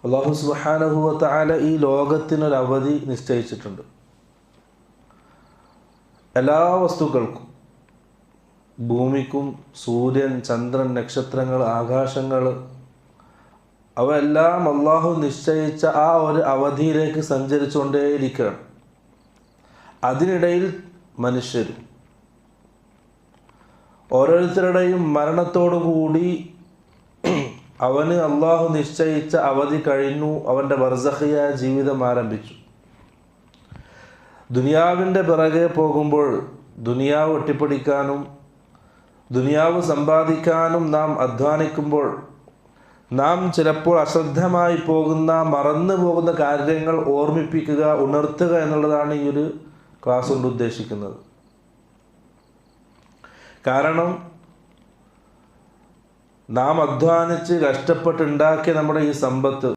അല്ലാഹു സുബ്ഹാനഹു വ തആല ഈ ലോകത്തിനൊരവധി നിശ്ചയിച്ചിട്ടുണ്ട്. എല്ലാ വസ്തുക്കൾക്കും, ഭൂമിക്കും, സൂര്യൻ, ചന്ദ്രൻ, നക്ഷത്രങ്ങൾ, ആകാശങ്ങൾ, അവയെല്ലാം അള്ളാഹു നിശ്ചയിച്ച ആ ഒരു അവധിയിലേക്ക് സഞ്ചരിച്ചുകൊണ്ടേയിരിക്കുകയാണ്. അതിനിടയിൽ മനുഷ്യരും ഓരോരുത്തരുടെയും മരണത്തോടു കൂടി അവന് അള്ളാഹു നിശ്ചയിച്ച അവധി കഴിഞ്ഞു, അവൻ്റെ ബർസഖിയായ ജീവിതം ആരംഭിച്ചു. ദുനിയാവിൻ്റെ പിറകെ പോകുമ്പോൾ ദുനിയാവ് ഒട്ടിപ്പിടിക്കാനും ദുനിയാവ് സമ്പാദിക്കാനും നാം അധ്വാനിക്കുമ്പോൾ നാം ചിലപ്പോൾ അശ്രദ്ധമായി പോകുന്ന, മറന്നു പോകുന്ന കാര്യങ്ങൾ ഓർമ്മിപ്പിക്കുക, ഉണർത്തുക എന്നുള്ളതാണ് ഈ ഒരു ക്ലാസ് കൊണ്ട് ഉദ്ദേശിക്കുന്നത്. കാരണം നാം അധ്വാനിച്ച് കഷ്ടപ്പെട്ടുണ്ടാക്കിയ നമ്മുടെ ഈ സമ്പത്ത്